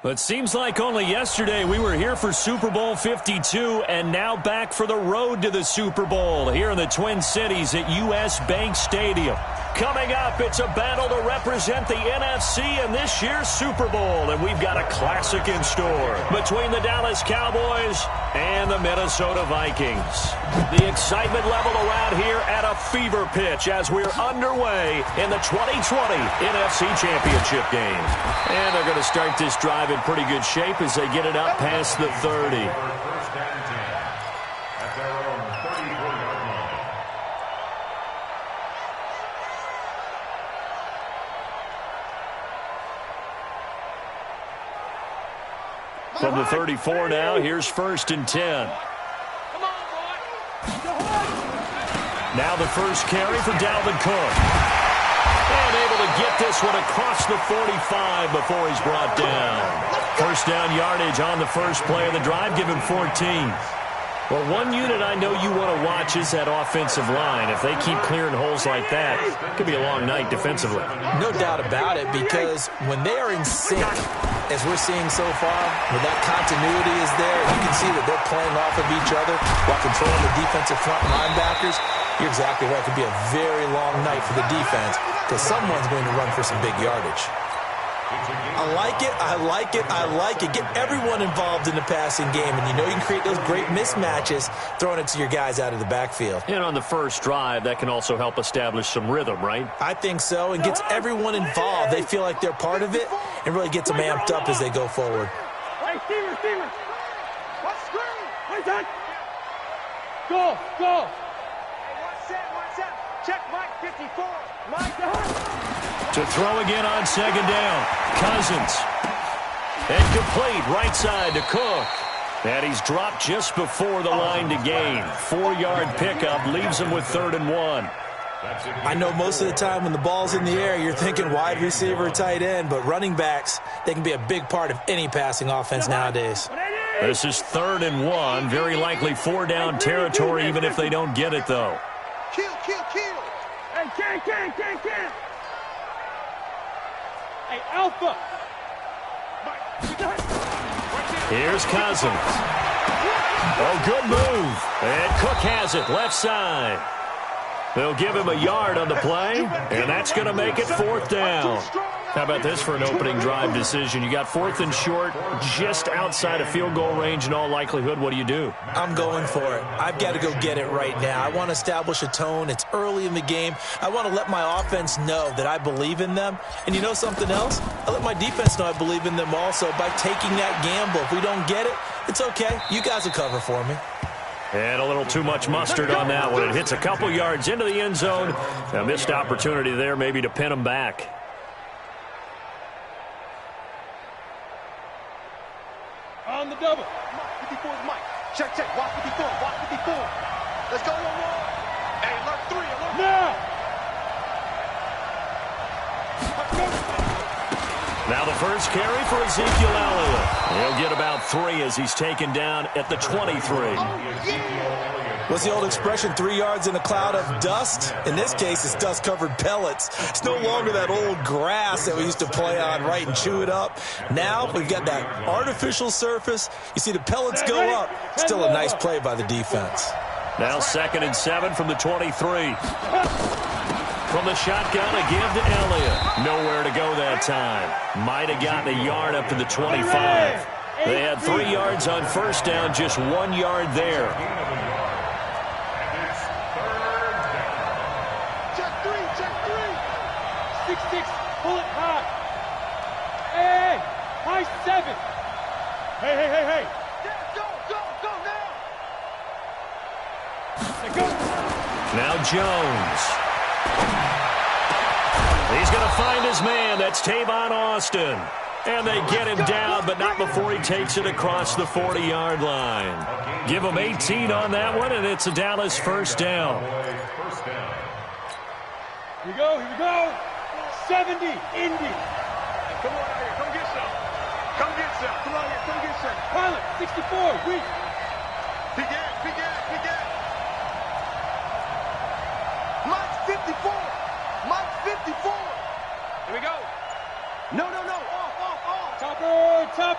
It seems like only yesterday we were here for Super Bowl 52 and now back for the road to the Super Bowl here in the Twin Cities at U.S. Bank Stadium. Coming up, it's a battle to represent the NFC in this year's Super Bowl, and we've got a classic in store between the Dallas Cowboys and the Minnesota Vikings. The excitement level around here at a fever pitch as we're underway in the 2020 NFC Championship game. And they're going to start this drive in pretty good shape as they get it up past the 30. From the 34 now, here's 1st and 10. Now the first carry for Dalvin Cook. And able to get this one across the 45 before he's brought down. First down yardage on the first play of the drive, give him 14. Well, one unit I know you want to watch is that offensive line. If they keep clearing holes like that, it could be a long night defensively. No doubt about it, because when they are in sync, as we're seeing so far, where that continuity is there, you can see that they're playing off of each other while controlling the defensive front linebackers. You're exactly right. It could be a very long night for the defense because someone's going to run for some big yardage. I like it, I like it, I like it. Get everyone involved in the passing game, and you know you can create those great mismatches throwing it to your guys out of the backfield. And on the first drive, that can also help establish some rhythm, right? I think so, and gets everyone involved. They feel like they're part of it and really gets them amped up as they go forward. Hey, Steamer. What's screen? Wait, Doug. Go. Hey, one set. Check Mike 54. Mike, to throw again on second down. Cousins. And complete right side to Cook. And he's dropped just before the line to gain. 4-yard pickup leaves him with 3rd and 1. I know most of the time when the ball's in the air, you're thinking wide receiver, tight end, but running backs, they can be a big part of any passing offense nowadays. This is 3rd and 1. Very likely 4-down territory, even if they don't get it, though. Kill. Hey, can. Hey, Alpha. Here's Cousins. Oh, good move. And Cook has it left side. They'll give him a yard on the play, and that's going to make it 4th down. How about this for an opening drive decision? You got 4th and short, just outside of field goal range in all likelihood. What do you do? I'm going for it. I've got to go get it right now. I want to establish a tone. It's early in the game. I want to let my offense know that I believe in them. And you know something else? I let my defense know I believe in them also by taking that gamble. If we don't get it, it's okay. You guys will cover for me. And a little too much mustard on that one. It hits a couple yards into the end zone. A missed opportunity there maybe to pin them back. On the double. 54 is Mike. Check. Watch 54. Let's go. Hey, alert 3. Now. Now the first carry for Ezekiel Elliott. He'll get about 3 as he's taken down at the 23. What's the old expression, 3 yards in a cloud of dust? In this case, it's dust-covered pellets. It's no longer that old grass that we used to play on, right, and chew it up. Now we've got that artificial surface. You see the pellets go up. Still a nice play by the defense. Now 2nd and 7 from the 23. From the shotgun, a give to Elliott. Nowhere to go that time. Might have gotten a yard up to the 25. They had 3 yards on first down, just 1 yard there. Check 3. Pull it high. Hey. High 7. Hey. Go now. Now Jones. He's going to find his man. That's Tavon Austin. And they get him down, but not before he takes it across the 40-yard line. Give him 18 on that one, and it's a Dallas first down. Here we go. 70, Indy. Come on out here. Come get some. Come on out here. Come get some. Pilot, 64, weak. Big ass. Mike 54. Here we go. No. Off. Topper.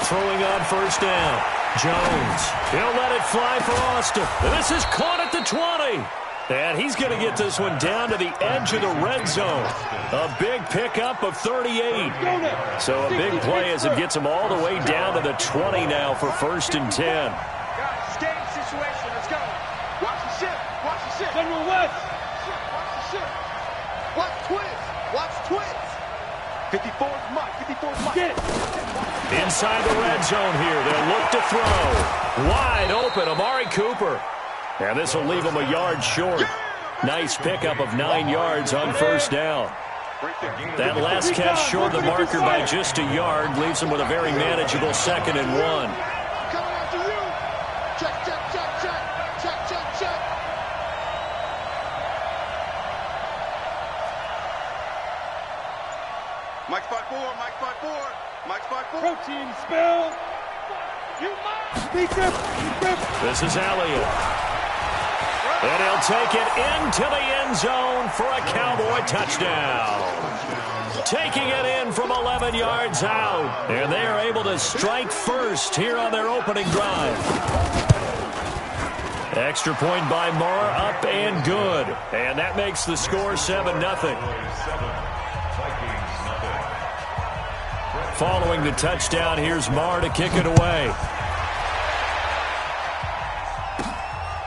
throwing on first down. Jones, he'll let it fly for Austin. This is caught at the 20. And he's going to get this one down to the edge of the red zone. A big pickup of 38. So a big play as it gets him all the way down to the 20 now for 1st and 10. Guys, game situation. Let's go. Watch the ship. Watch the ship. General West. Watch the ship. Watch twins. Watch twins. 54's Mike. 54's Mike. Get it. Inside the red zone here. They'll look to throw. Wide open, Amari Cooper. And this will leave him a yard short. Nice pickup of 9 yards on first down. That last catch short of the marker by just a yard leaves him with a very manageable 2nd and 1. Coming after you. Check, check, check, check. Check, check, check. Mike's 5-4. Mike's 5-4. Mike's 5-4. Protein spill. You must. Beat them. This is Elliott. And he'll take it into the end zone for a Cowboy touchdown. Taking it in from 11 yards out. And they are able to strike first here on their opening drive. Extra point by Marr, up and good. And that makes the score 7-0. Following the touchdown, here's Marr to kick it away.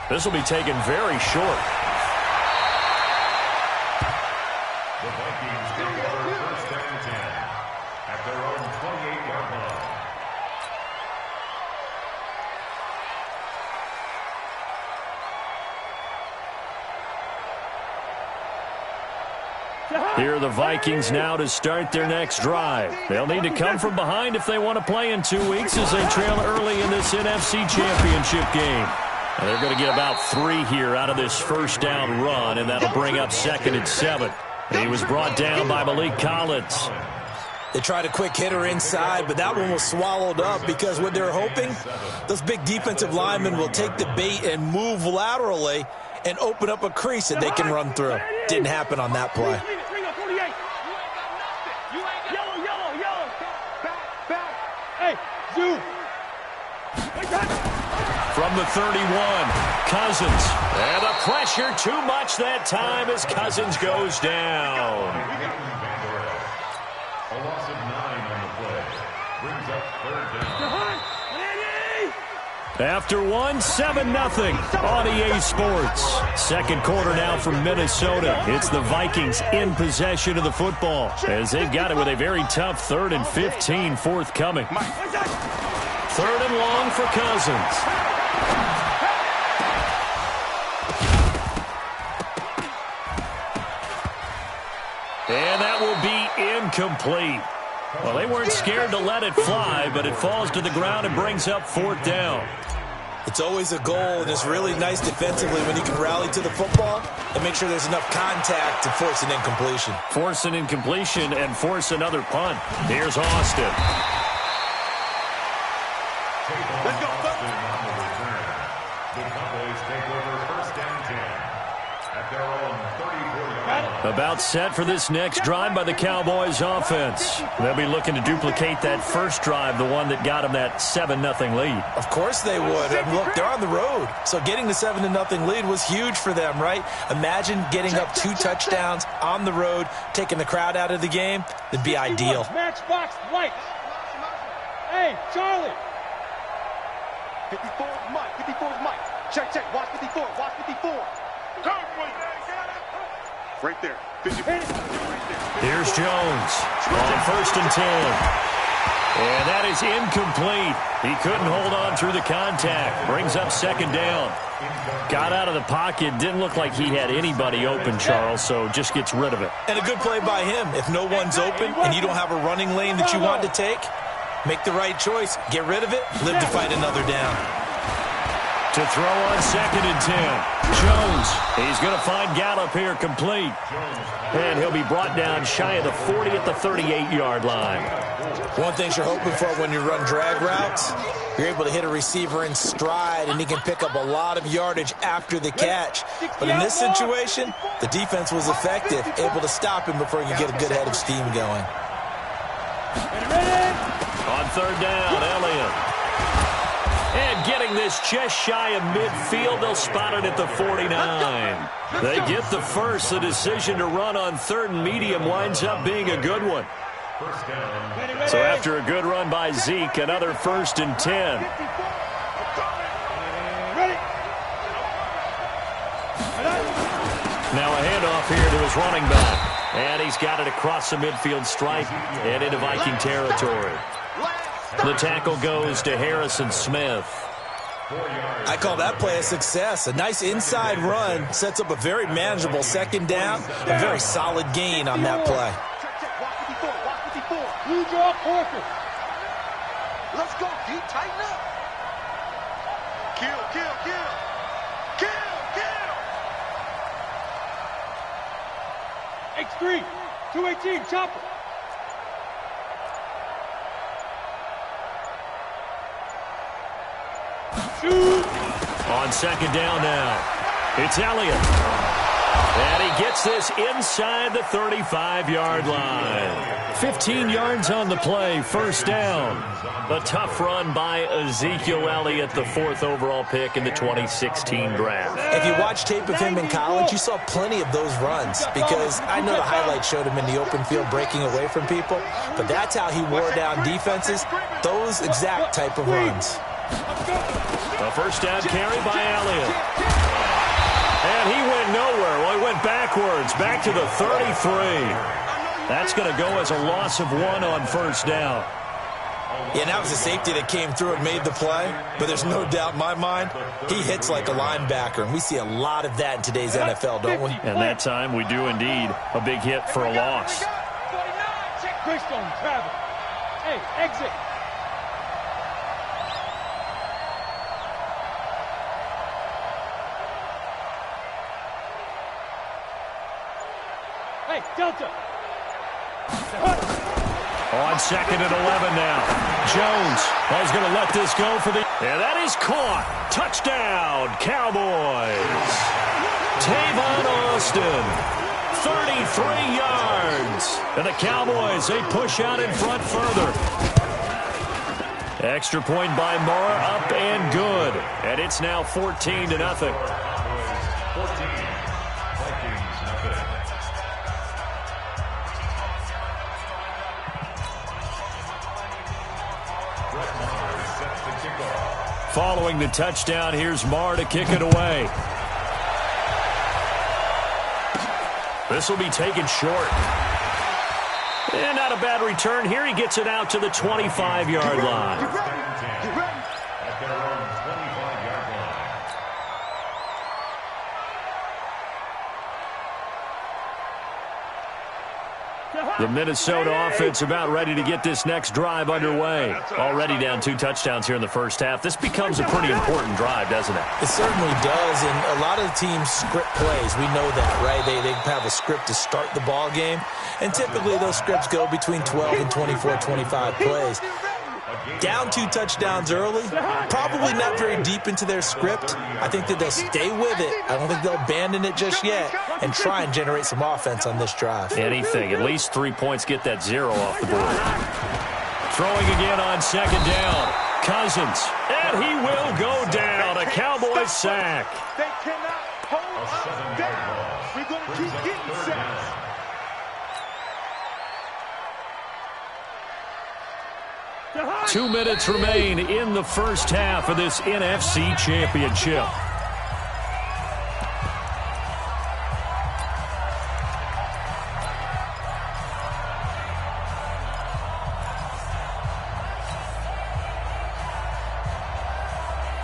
This will be taken very short. The Vikings take over 1st and 10 at their own 28-yard line. Here are the Vikings now to start their next drive. They'll need to come from behind if they want to play in 2 weeks as they trail early in this NFC Championship game. And they're going to get about 3 here out of this first down run, and that'll bring up 2nd and 7. He was brought down by Malik Collins. They tried a quick hitter inside, but that one was swallowed up because what they're hoping, those big defensive linemen will take the bait and move laterally and open up a crease that they can run through. Didn't happen on that play. Hey, Zoo. From the 31, Cousins. And the pressure too much that time as Cousins goes down. A loss of 9 on the play. Brings up 3rd down. After 1, 7-0 on EA Sports. Second quarter now from Minnesota. It's the Vikings in possession of the football as they've got it with a very tough 3rd and 15 forthcoming. 3rd and long for Cousins. And that will be incomplete. Well, they weren't scared to let it fly, but it falls to the ground and brings up 4th down. It's always a goal, and it's really nice defensively when you can rally to the football and make sure there's enough contact to force an incompletion. Force an incompletion and force another punt. Here's Austin. Let's go, The Cowboys take over 1st and 10 at their own 34-yard line. About set for this next drive by the Cowboys offense. They'll be looking to duplicate that first drive, the one that got them that 7-0 lead. Of course they would. And look, they're on the road. So getting the 7-0 lead was huge for them, right? Imagine getting up 2 touchdowns on the road, taking the crowd out of the game. That'd be ideal. Matchbox lights. Hey, Charlie. 54's Mike. 54's Mike. Check, check. Watch 54. Watch 54. Right there. 54. Here's Jones on 1st and 10. And that is incomplete. He couldn't hold on through the contact. Brings up 2nd down. Got out of the pocket. Didn't look like he had anybody open, Charles, so just gets rid of it. And a good play by him. If no one's open and you don't have a running lane that you want to take, make the right choice. Get rid of it. Live to fight another down. To throw on 2nd and 10. Jones, he's going to find Gallup here complete. And he'll be brought down shy of the 40 at the 38-yard line. One thing you're hoping for when you run drag routes, you're able to hit a receiver in stride, and he can pick up a lot of yardage after the catch. But in this situation, the defense was effective, able to stop him before he could get a good head of steam going. On third down, Elliott. And getting this just shy of midfield, they'll spot it at the 49. They get the first. The decision to run on third and medium winds up being a good one. So after a good run by Zeke, another 1st and 10. Now a handoff here to his running back. And he's got it across the midfield stripe and into Viking territory. The tackle goes to Harrison Smith. I call that play a success. A nice inside run sets up a very manageable second down. A very solid gain on that play. Let's go, D. Tighten up. Kill, kill, kill. Kill, kill. X3, 218, chopper. Shoot. On second down now, it's Elliott. And he gets this inside the 35-yard line. 15 yards on the play, 1st down. A tough run by Ezekiel Elliott, the 4th overall pick in the 2016 draft. If you watch tape of him in college, you saw plenty of those runs because I know the highlights showed him in the open field breaking away from people, but that's how he wore down defenses, those exact type of runs. A 1st down carry by Elliott. And he went nowhere. Well, he went backwards, back to the 33. That's going to go as a loss of 1 on 1st down. Yeah, that was a safety that came through and made the play, but there's no doubt in my mind, he hits like a linebacker, and we see a lot of that in today's NFL, don't we? And that time we do indeed. A big hit for a loss. Greystone, travel. Hey, exit. Hey, Delta. On 2nd and 11 now. Jones is going to let this go for the... And that is caught. Touchdown, Cowboys. Tavon Austin, 33 yards. And the Cowboys, they push out in front further. Extra point by Moore, up and good. And it's now 14-0. 14. Vikings, nothing. Following the touchdown, here's Marr to kick it away. This will be taken short. And not a bad return here. He gets it out to the 25-yard line. At their own 25-yard line. The Minnesota offense about ready to get this next drive underway. Already down 2 touchdowns here in the first half. This becomes a pretty important drive, doesn't it? It certainly does, and a lot of the teams script plays. We know that, right? They have a script to start the ball game, and typically those scripts go between 12 and 24, 25 plays. Down 2 touchdowns early, probably not very deep into their script. I think that they'll stay with it. I don't think they'll abandon it just yet and try and generate some offense on this drive. Anything. At least 3 points, get that 0 off the board. Throwing again on 2nd down. Cousins. And he will go down. A Cowboys sack. They cannot hold us down. We're going to keep getting sacks. Two minutes remain in the first half of this NFC Championship.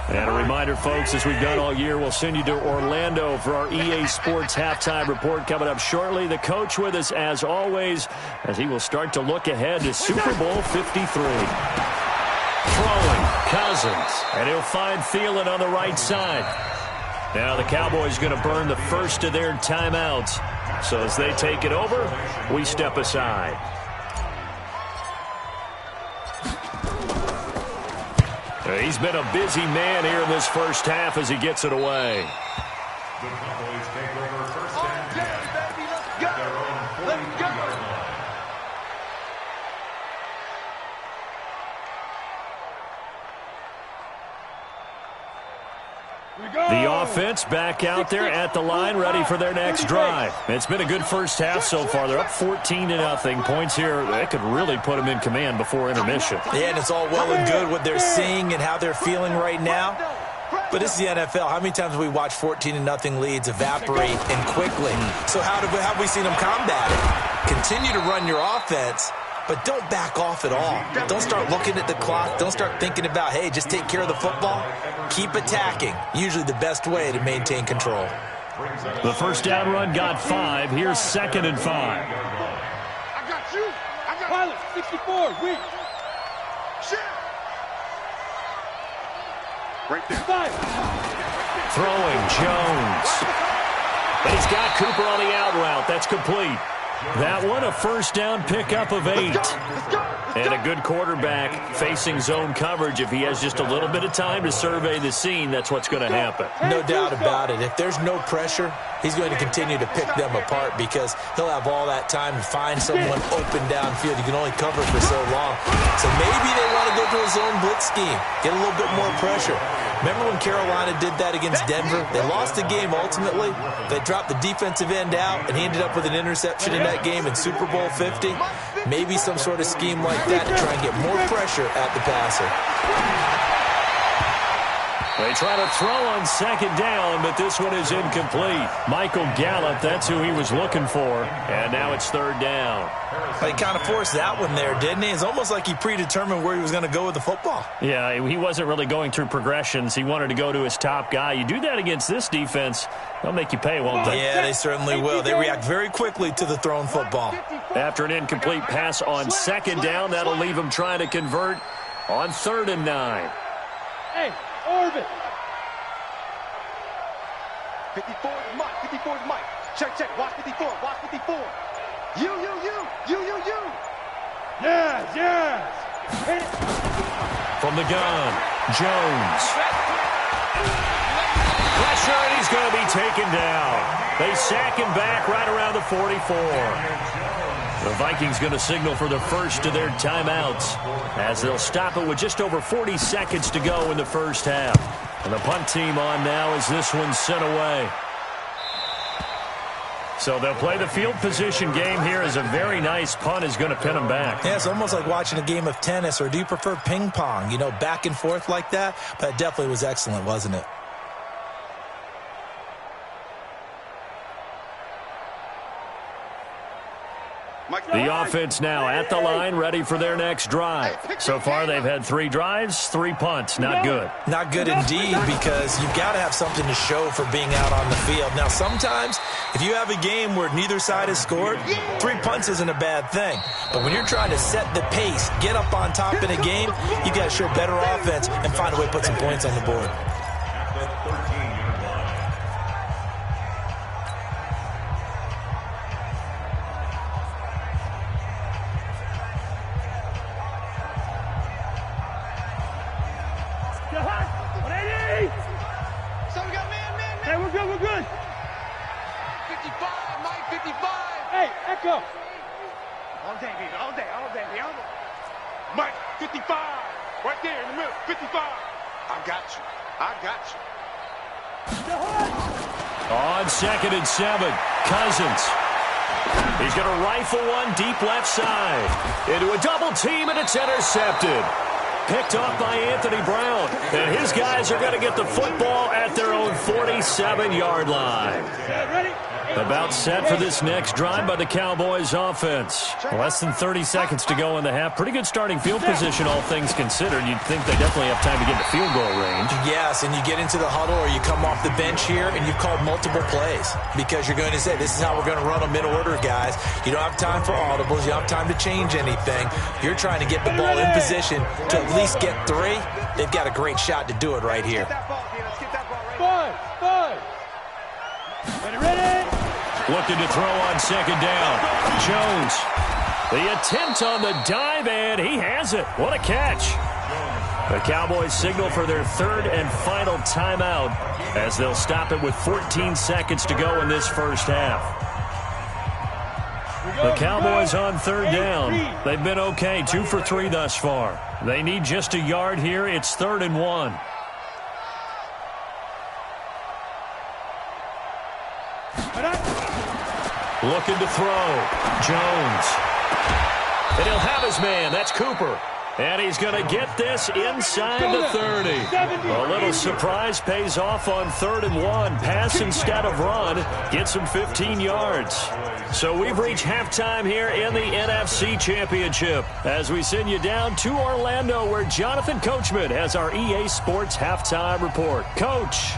And a reminder, folks, as we've done all year, we'll send you to Orlando for our EA Sports halftime report coming up shortly. The coach with us, as always, as he will start to look ahead to Super Bowl 53. Throwing, Cousins, and he'll find Thielen on the right side. Now the Cowboys going to burn the first of their timeouts. So as they take it over, we step aside. He's been a busy man here in this first half as he gets it away. The Cowboys take over 1st and 10 at their own 42-yard line. offense back out there at the line, ready for their next drive. It's been a good first half so far. They're up 14-0. Points here, that could really put them in command before intermission. Yeah, and it's all well and good what they're seeing and how they're feeling right now. But this is the NFL. How many times have we watched 14-0 leads evaporate and quickly? So how have we seen them combat it? Continue to run your offense, but don't back off at all. Don't start looking at the clock. Don't start thinking about, hey, just take care of the football. Keep attacking. Usually the best way to maintain control. The first down run got 5. Here's 2nd and 5. I got you. I got Pilot, 64, weak. shit. Right there. 5. Throwing, Jones. But he's got Cooper on the out route. That's complete. That one, a first down pickup of 8. And a good quarterback facing zone coverage. If he has just a little bit of time to survey the scene, that's what's going to happen. No doubt about it. If there's no pressure, he's going to continue to pick them apart because he'll have all that time to find someone open downfield. You can only cover for so long. So maybe they want to go to a zone blitz scheme, get a little bit more pressure. Remember when Carolina did that against Denver? They lost the game ultimately. They dropped the defensive end out, and he ended up with an interception in that game in Super Bowl 50. Maybe some sort of scheme like that to try and get more pressure at the passer. They try to throw on 2nd down, but this one is incomplete. Michael Gallup, that's who he was looking for. And now it's 3rd down. He kind of forced that one there, didn't he? It's almost like he predetermined where he was going to go with the football. Yeah, he wasn't really going through progressions. He wanted to go to his top guy. You do that against this defense, they'll make you pay, won't they? Yeah, they certainly will. They react very quickly to the thrown football. After an incomplete pass on 2nd down, that'll leave him trying to convert on 3rd and 9. Hey, orbit. 54 is Mike. 54 is Mike. Check. Watch 54. Watch 54. You. Yes. Hit it. From the gun, Jones. Pressure, and he's going to be taken down. They sack him back right around the 44. The Vikings going to signal for the first of their timeouts as they'll stop it with just over 40 seconds to go in the first half. And the punt team on now as this one's sent away. So they'll play the field position game here as a very nice punt is going to pin them back. Yeah, it's almost like watching a game of tennis, or do you prefer ping pong? You know, back and forth like that? But it definitely was excellent, wasn't it? The offense now at the line, ready for their next drive. So far, they've had 3 drives, 3 punts. Not good. Not good indeed, because you've got to have something to show for being out on the field. Now, sometimes, if you have a game where neither side has scored, 3 punts isn't a bad thing. But when you're trying to set the pace, get up on top in a game, you've got to show better offense and find a way to put some points on the board. We're good. 55, Mike, 55. Hey, Echo. All day, baby, all day. Mike, 55. Right there in the middle, 55. I got you. On 2nd and 7, Cousins. He's going to rifle one deep left side. Into a double team, and it's intercepted. Picked off by Anthony Brown. And his guys are going to get the football at their own 47-yard line. Ready? About set for this next drive by the Cowboys offense. Less than 30 seconds to go in the half. Pretty good starting field position, all things considered. You'd think they definitely have time to get to field goal range. Yes, and you get into the huddle or you come off the bench here and you've called multiple plays because you're going to say, this is how we're going to run them in order, guys. You don't have time for audibles. You don't have time to change anything. You're trying to get the ball in position to at least get 3. They've got a great shot to do it right here. Five. Ready? Looking to throw on 2nd down. Jones. The attempt on the dive, and he has it. What a catch. The Cowboys signal for their 3rd and final timeout as they'll stop it with 14 seconds to go in this first half. The Cowboys on 3rd down. They've been okay, 2 for 3 thus far. They need just a yard here. It's 3rd and 1. Looking to throw. Jones. And he'll have his man. That's Cooper. And he's going to get this inside the 30. A little surprise pays off on 3rd and 1. Pass instead of run. Gets him 15 yards. So we've reached halftime here in the NFC Championship as we send you down to Orlando where Jonathan Coachman has our EA Sports halftime report. Coach.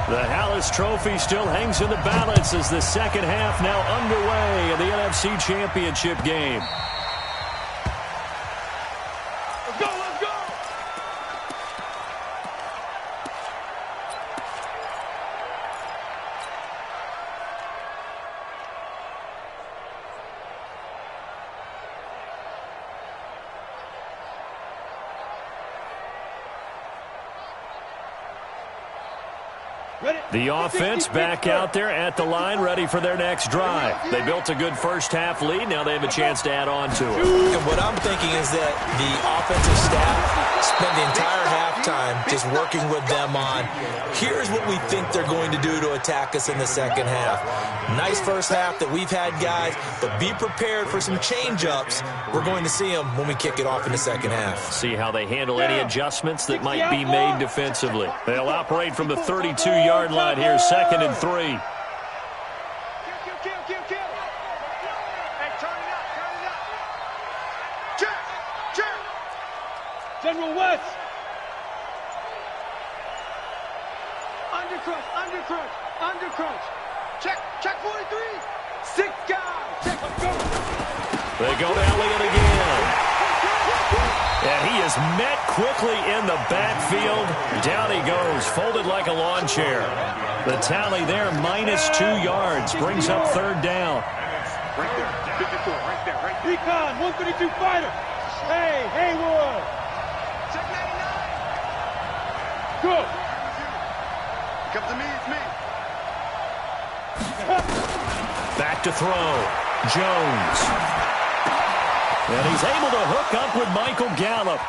The Hallis Trophy still hangs in the balance as the second half now underway in the NFC Championship game. Let's go, let's go! The offense back out there at the line, ready for their next drive. They built a good first-half lead. Now they have a chance to add on to it. And what I'm thinking is that the offensive staff spend the entire halftime just working with them on, here's what we think they're going to do to attack us in the second half. Nice first half that we've had, guys, but be prepared for some change-ups. We're going to see them when we kick it off in the second half. See how they handle any adjustments that might be made defensively. They'll operate from the 32-yard line here, 2nd and 3. Kill. Hey, turn it up. Check. General West. Undercrunch. Check 43. 6 guys. Check, let's go. They go to Elliott again. And he is met quickly in the backfield. Down he goes, folded like a lawn chair. The tally there, -2 yards, brings up 3rd down. Right there, 54, right there. Recon, 132 fighter. Hey, Haywood. Check 99. Good. Come to me, it's me. Back to throw. Jones. And he's able to hook up with Michael Gallup.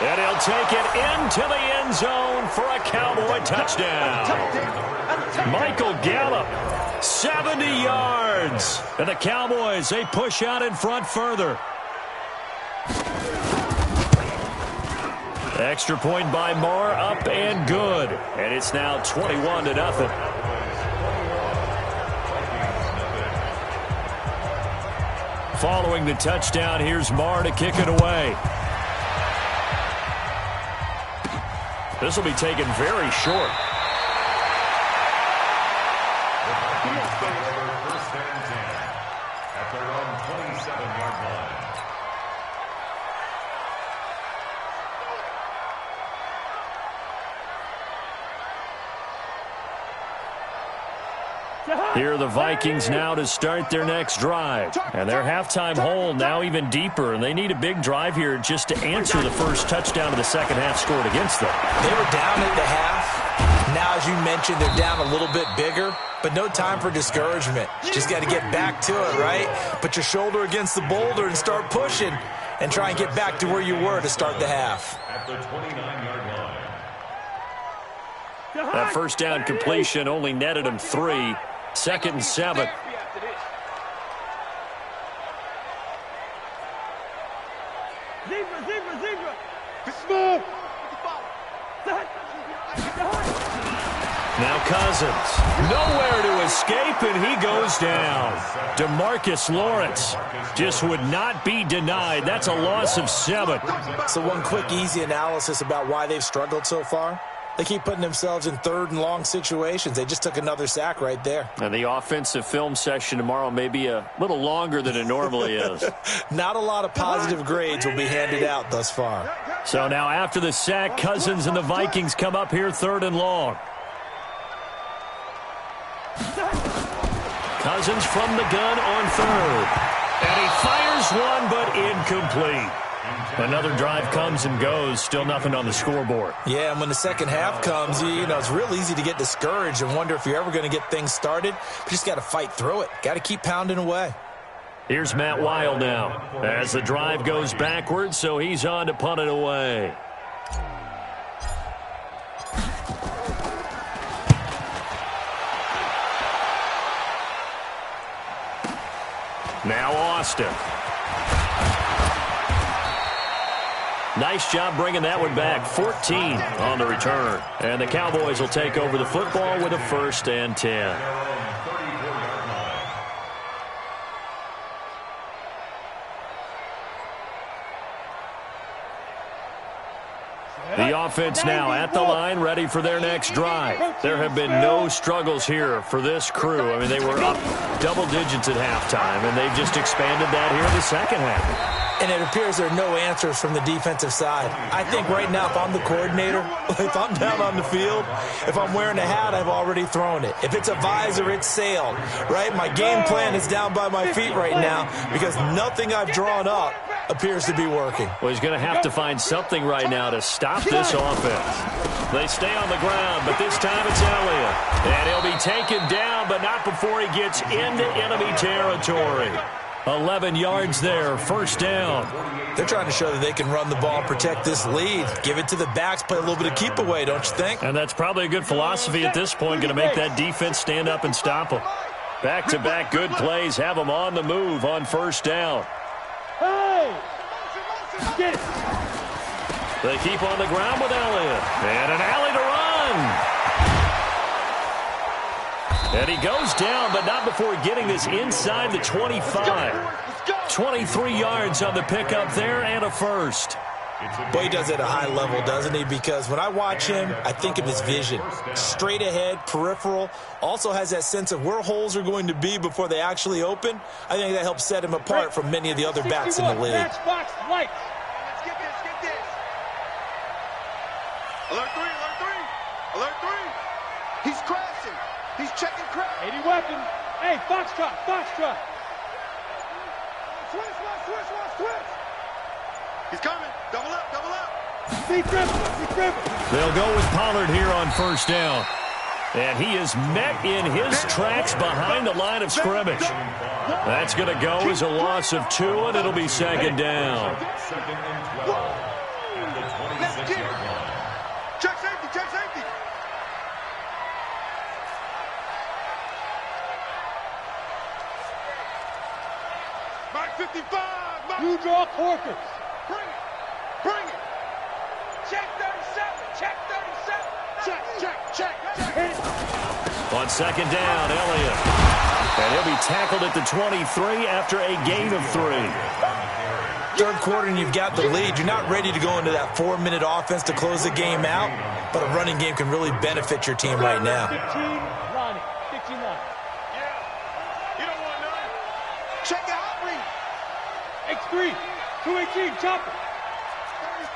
And he'll take it into the end zone for a Cowboy touchdown. Michael Gallup, 70 yards. And the Cowboys, they push out in front further. Extra point by Moore, up and good. And it's now 21-0. Following the touchdown, here's Moore to kick it away. This will be taken very short. The Vikings take over 1st and 10 at their own 27-yard line. Here are the Vikings now to start their next drive. And their halftime hole now even deeper, and they need a big drive here just to answer the first touchdown of the second half scored against them. They were down at the half. Now, as you mentioned, they're down a little bit bigger, but no time for discouragement. Just got to get back to it, right? Put your shoulder against the boulder and start pushing and try and get back to where you were to start the half. At the 29-yard line. That first down completion only netted him 3. 2nd and 7. Zebra. Smooth. Now Cousins. Nowhere to escape, and he goes down. DeMarcus Lawrence just would not be denied. That's a loss of 7. So one quick, easy analysis about why they've struggled so far. They keep putting themselves in 3rd and long situations. They just took another sack right there. And the offensive film session tomorrow may be a little longer than it normally is. Not a lot of positive grades will be handed out thus far. So now after the sack, Cousins and the Vikings come up here 3rd and long. Cousins from the gun on 3rd. And he fires one, but incomplete. Another drive comes and goes, still nothing on the scoreboard. Yeah, and when the second half comes, you know, it's real easy to get discouraged and wonder if you're ever going to get things started. You just got to fight through it. Got to keep pounding away. Here's Matt Weil now as the drive goes backwards, so he's on to punt it away. Now Austin. Nice job bringing that one back. 14 on the return. And the Cowboys will take over the football with a 1st and 10. The offense now at the line, ready for their next drive. There have been no struggles here for this crew. I mean, they were up double digits at halftime, and they've just expanded that here in the second half. And it appears there are no answers from the defensive side. I think right now, if I'm the coordinator, if I'm down on the field, if I'm wearing a hat, I've already thrown it. If it's a visor, it's sailed, right? My game plan is down by my feet right now because nothing I've drawn up appears to be working. Well, he's going to have to find something right now to stop this offense. They stay on the ground, but this time it's Elliott. And he'll be taken down, but not before he gets into enemy territory. 11 yards there, 1st down. They're trying to show that they can run the ball and protect this lead. Give it to the backs, play a little bit of keep away, don't you think? And that's probably a good philosophy at this point, going to make that defense stand up and stop them. Back-to-back good plays have them on the move on 1st down. Hey! Get it! They keep on the ground with Elliott. And an alley to run. And he goes down, but not before getting this inside the 25. 23 yards on the pickup there and a 1st. Boy, he does it at a high level, doesn't he? Because when I watch him, I think of his vision. Straight ahead, peripheral. Also has that sense of where holes are going to be before they actually open. I think that helps set him apart from many of the other backs in the league. Matchbox lights. Let's get this. Alert 3, alert 3. Alert 3. He's crashing. He's checking crash. 80 weapons. Hey, Foxtrot. Switch. He's coming. Double up. Be crippled. They'll go with Pollard here on 1st down. And he is met in his tracks behind the line of scrimmage. That's going to go as a loss of 2, and it'll be 2nd down. Check safety. Mark 55. You draw quarters. Bring it. Check 37. Check. On 2nd down, Elliott. And he'll be tackled at the 23 after a gain of 3. 3rd quarter and you've got the lead. You're not ready to go into that 4-minute offense to close the game out, but a running game can really benefit your team right now. 15 Ronnie. 59. Yeah. You don't want none. Check the hot read. X3. 218. Chopper.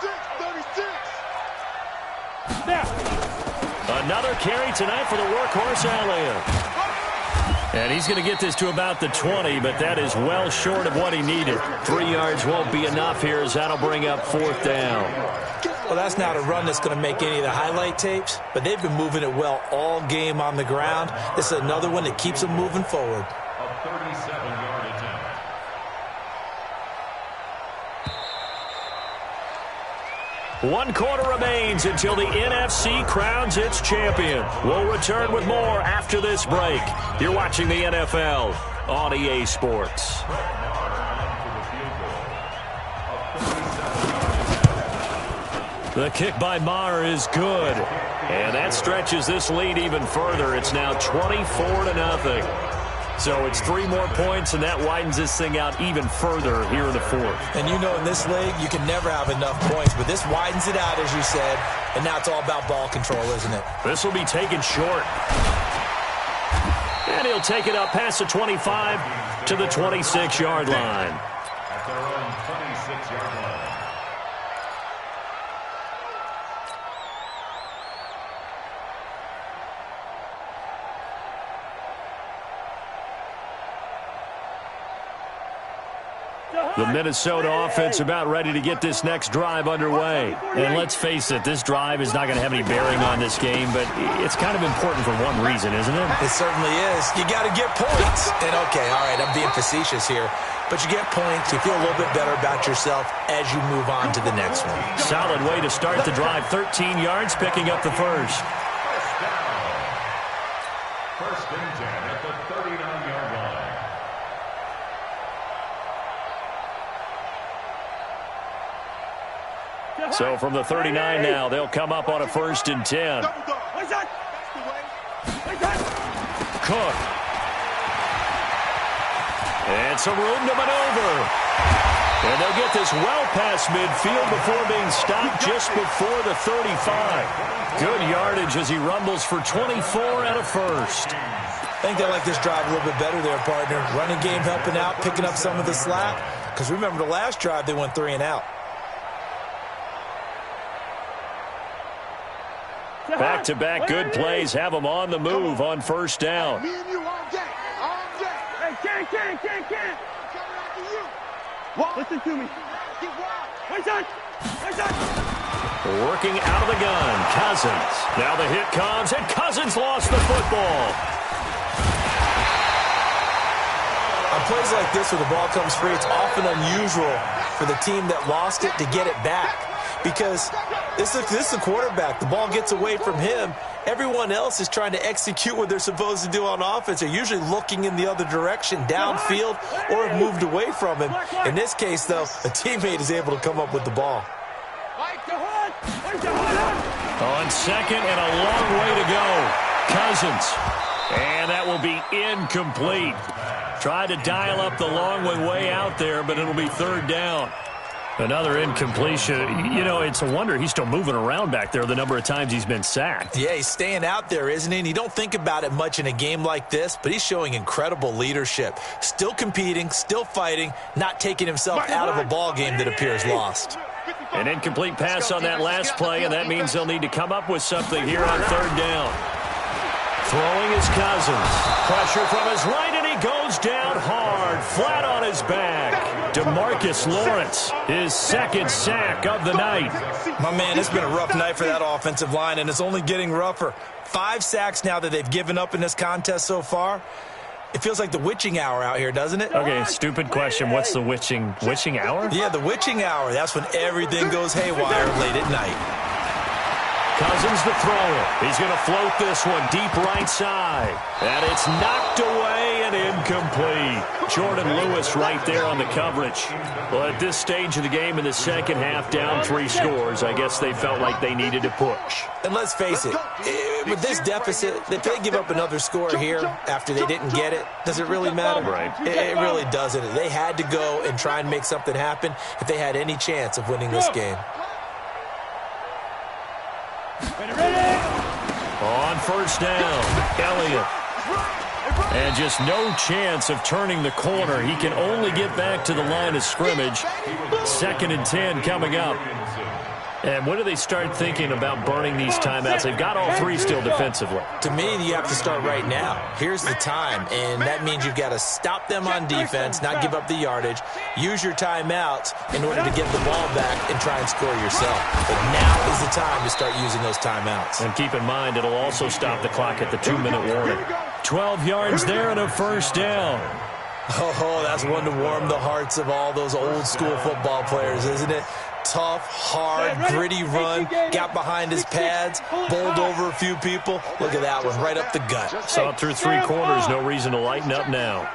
36. Snap. Another carry tonight for the workhorse, Elliott. And he's going to get this to about the 20, but that is well short of what he needed. 3 yards won't be enough here as that'll bring up 4th down. Well, that's not a run that's going to make any of the highlight tapes, but they've been moving it well all game on the ground. This is another one that keeps them moving forward. A 37-yard attempt. One quarter remains until the NFC crowns its champion. We'll return with more after this break. You're watching the NFL on EA Sports. The kick by Maher is good. And that stretches this lead even further. It's now 24-0. So it's 3 more points, and that widens this thing out even further here in the 4th. And you know in this league, you can never have enough points, but this widens it out, as you said, and now it's all about ball control, isn't it? This will be taken short. And he'll take it up past the 25 to the 26-yard line. At their own 26-yard line. The Minnesota offense about ready to get this next drive underway. And let's face it, this drive is not going to have any bearing on this game, but it's kind of important for one reason, isn't it? It certainly is. You got to get points. And, okay, all right, I'm being facetious here. But you get points, you feel a little bit better about yourself as you move on to the next one. Solid way to start the drive. 13 yards, picking up the first. First and 10 at the 39-yard line. So from the 39 now, they'll come up on a first and 10. Cook. And some room to maneuver. And they'll get this well past midfield before being stopped just before the 35. Good yardage as he rumbles for 24 and a first. I think they like this drive a little bit better there, partner. Running game helping out, picking up some of the slack. Because remember the last drive, they went 3 and out. Back-to-back good plays have them on the move on first down. Me and you all day. All day. Hey, can't. Listen to me. Get wild. Wait on. Working out of the gun, Cousins. Now the hit comes, and Cousins lost the football. On plays like this where the ball comes free, it's often unusual for the team that lost it to get it back. Because this is the quarterback. The ball gets away from him. Everyone else is trying to execute what they're supposed to do on offense. They're usually looking in the other direction, downfield, or have moved away from him. In this case, though, a teammate is able to come up with the ball. On second and a long way to go. Cousins. And that will be incomplete. Tried to dial up the long one way out there, but it'll be third down. Another incompletion. You know, it's a wonder he's still moving around back there the number of times he's been sacked. Yeah, he's staying out there, isn't he? And you don't think about it much in a game like this, but he's showing incredible leadership. Still competing, still fighting, not taking himself out of a ball game that appears lost. An incomplete pass on that last play, and that means they'll need to come up with something here on third down. Throwing is Cousins. Pressure from his right, and he goes down hard, flat on his back. DeMarcus Lawrence, his second sack of the night. My man, it's been a rough night for that offensive line, and it's only getting rougher. 5 sacks now that they've given up in this contest so far. It feels like the witching hour out here, doesn't it? Okay, stupid question. What's the witching hour? Yeah, the witching hour. That's when everything goes haywire late at night. Cousins the thrower. He's going to float this one deep right side. And it's knocked away and incomplete. Jordan Lewis right there on the coverage. Well, at this stage of the game in the second half, down 3 scores, I guess they felt like they needed to push. And let's face it, with this deficit, if they give up another score here after they didn't get it, does it really matter? Right. It really doesn't. They had to go and try and make something happen if they had any chance of winning this game. On first down, Elliott. And just no chance of turning the corner. He can only get back to the line of scrimmage. Second and 10 coming up. And when do they start thinking about burning these timeouts? They've got all 3 still defensively. To me, you have to start right now. Here's the time, and that means you've got to stop them on defense, not give up the yardage, use your timeouts in order to get the ball back and try and score yourself. But now is the time to start using those timeouts. And keep in mind, it'll also stop the clock at the 2-minute warning. 12 yards there and a first down. Oh, that's one to warm the hearts of all those old-school football players, isn't it? Tough, hard, gritty run, got behind his pads, bowled over a few people. Look at that one, right up the gut. Saw it through 3 quarters, no reason to lighten up now.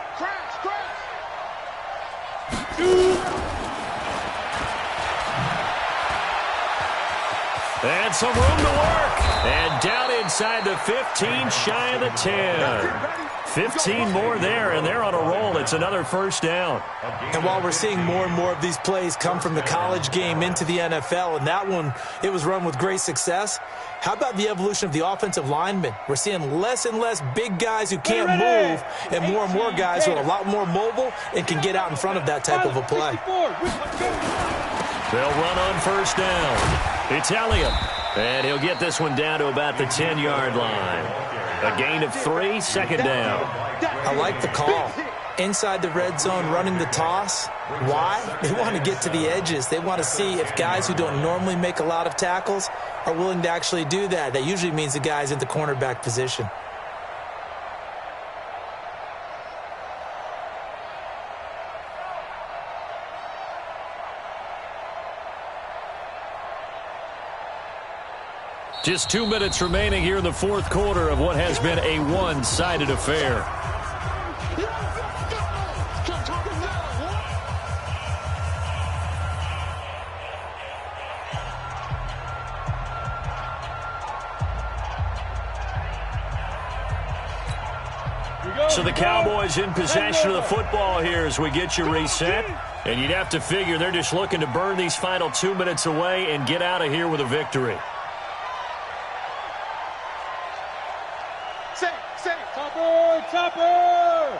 And some room to work. And down inside the 15, shy of the 10. 15 more there, and they're on a roll. It's another first down. And while we're seeing more and more of these plays come from the college game into the NFL, and that one, it was run with great success, how about the evolution of the offensive linemen? We're seeing less and less big guys who can't move and more guys who are a lot more mobile and can get out in front of that type of a play. They'll run on first down. It's Elliott, and he'll get this one down to about the 10-yard line. A gain of 3, second down. I like the call. inside the red zone running the toss. Why? They want to get to the edges. They want to see if guys who don't normally make a lot of tackles are willing to actually do that. That usually means the guy's at the cornerback position. Just 2 minutes remaining here in the fourth quarter of what has been a one-sided affair. So the Cowboys in possession of the football here as we get you reset. And you'd have to figure they're just looking to burn these final 2 minutes away and get out of here with a victory. Topper!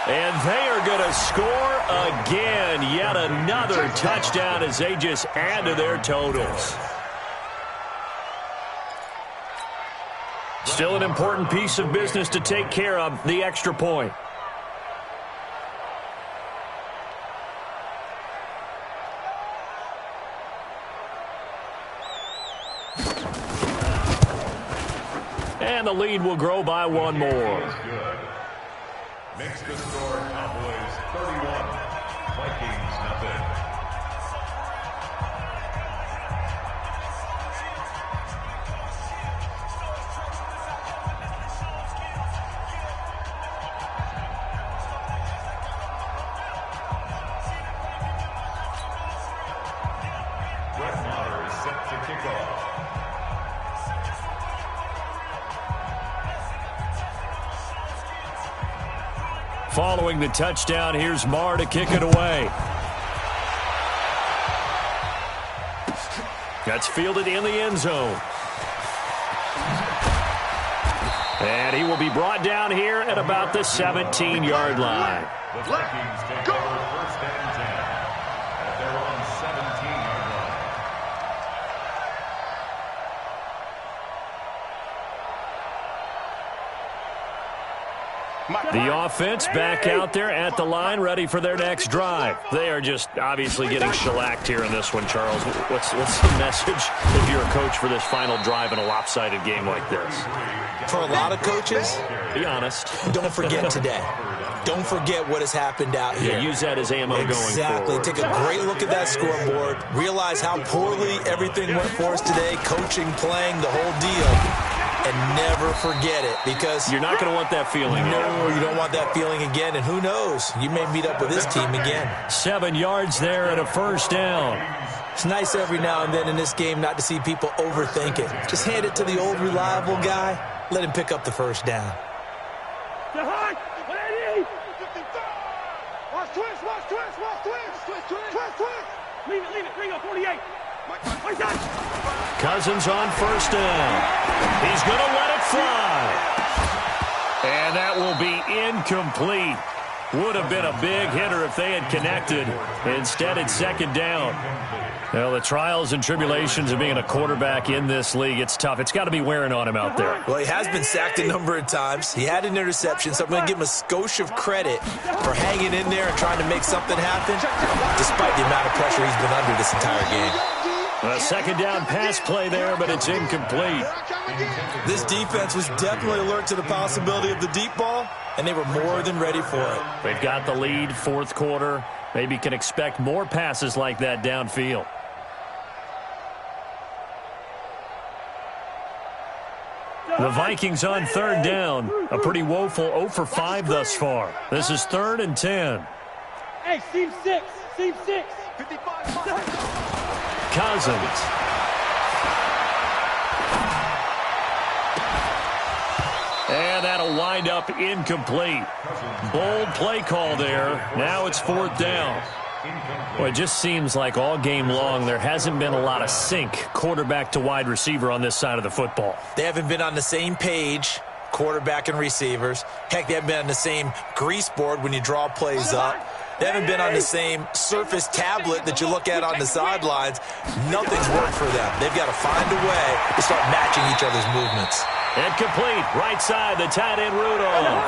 And they are going to score again. Yet another touchdown as they just add to their totals. Still an important piece of business to take care of, the extra point. And the lead will grow by one more. Makes the score Cowboys 31, Vikings nothing. Brett Maher is set to kick off. Following the touchdown, here's Maher to kick it away. That's fielded in the end zone. And he will be brought down here at about the 17-yard line. The Vikings take over first and 10 at their own 17-yard line. The offense back out there at the line, ready for their next drive. They are just obviously getting shellacked here in this one, Charles. What's the message if you're a coach for this final drive in a lopsided game like this? For a lot of coaches, be honest. Don't forget today. Don't forget what has happened out here. Yeah, use that as ammo going forward. Exactly. Take a great look at that scoreboard. Realize how poorly everything went for us today. Coaching, playing, the whole deal. And never forget it, because you're not going to want that feeling. No, you don't want that feeling again. And who knows? You may meet up with this team again. 7 yards there and a first down. It's nice every now and then in this game not to see people overthink it. Just hand it to the old reliable guy. Let him pick up the first down. Watch twist. Leave it. Ringo, 48. Cousins on first down. He's going to let it fly. And that will be incomplete. Would have been a big hitter if they had connected. Instead, it's second down. Well, the trials and tribulations of being a quarterback in this league, it's tough. It's got to be wearing on him out there. Well, he has been sacked a number of times. He had an interception, so I'm going to give him a skosh of credit for hanging in there and trying to make something happen, despite the amount of pressure he's been under this entire game. A second down pass play there, but it's incomplete. This defense was definitely alert to the possibility of the deep ball, and they were more than ready for it. They've got the lead, fourth quarter. Maybe can expect more passes like that downfield. The Vikings on third down. A pretty woeful 0 for 5 thus far. This is 3rd and 10. Hey, seam 6. 55. Cousins. And that'll wind up incomplete. Bold play call there. Now it's 4th down. Well, it just seems like all game long there hasn't been a lot of sync quarterback to wide receiver on this side of the football. They haven't been on the same page, quarterback and receivers. Heck, they haven't been on the same grease board when you draw plays up. They haven't been on the same Surface tablet that you look at on the sidelines. Nothing's worked for them. They've got to find a way to start matching each other's movements. Incomplete. Right side, the tight end Rudolph.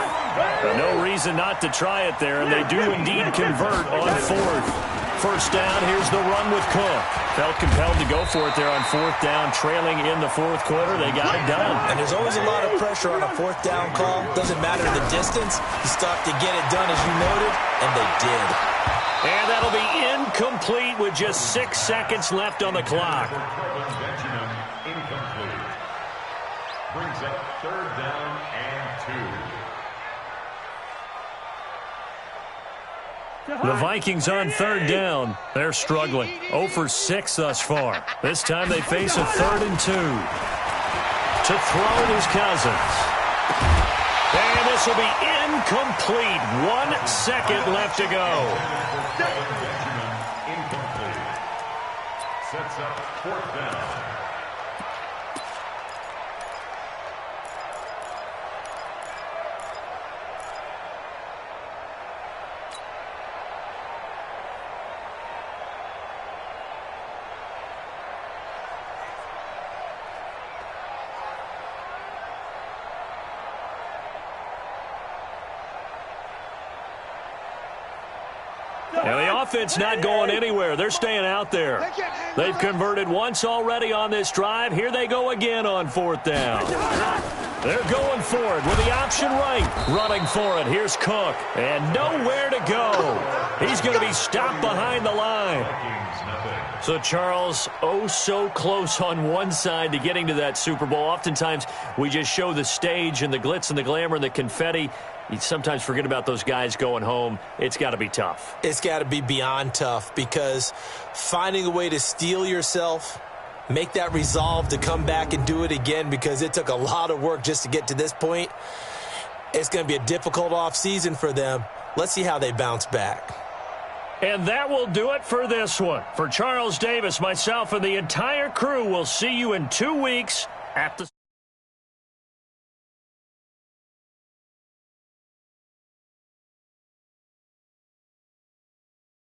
No reason not to try it there, and they do indeed convert on fourth. First down, here's the run with Cook. Felt compelled to go for it there on fourth down, trailing in the fourth quarter. They got it done. And there's always a lot of pressure on a fourth down call. Doesn't matter the distance. You stop to get it done, as you noted, and they did. And that'll be incomplete with just 6 seconds left on the clock. Incomplete. Brings up third down and 2. The Vikings on third down. They're struggling. 0 for 6 thus far. This time they face a 3rd and 2. To throw it is Cousins. And this will be incomplete. 1 second left to go. Incomplete. Sets up fourth down. And the offense not going anywhere. They're staying out there. They've converted once already on this drive. Here they go again on fourth down. They're going for it with the option right. Running for it. Here's Cook. And nowhere to go. He's going to be stopped behind the line. So, Charles, oh so close on one side to getting to that Super Bowl. Oftentimes, we just show the stage and the glitz and the glamour and the confetti. You sometimes forget about those guys going home. It's got to be tough. It's got to be beyond tough, because finding a way to steel yourself, make that resolve to come back and do it again, because it took a lot of work just to get to this point. It's going to be a difficult offseason for them. Let's see how they bounce back. And that will do it for this one. For Charles Davis, myself, and the entire crew, we'll see you in 2 weeks at the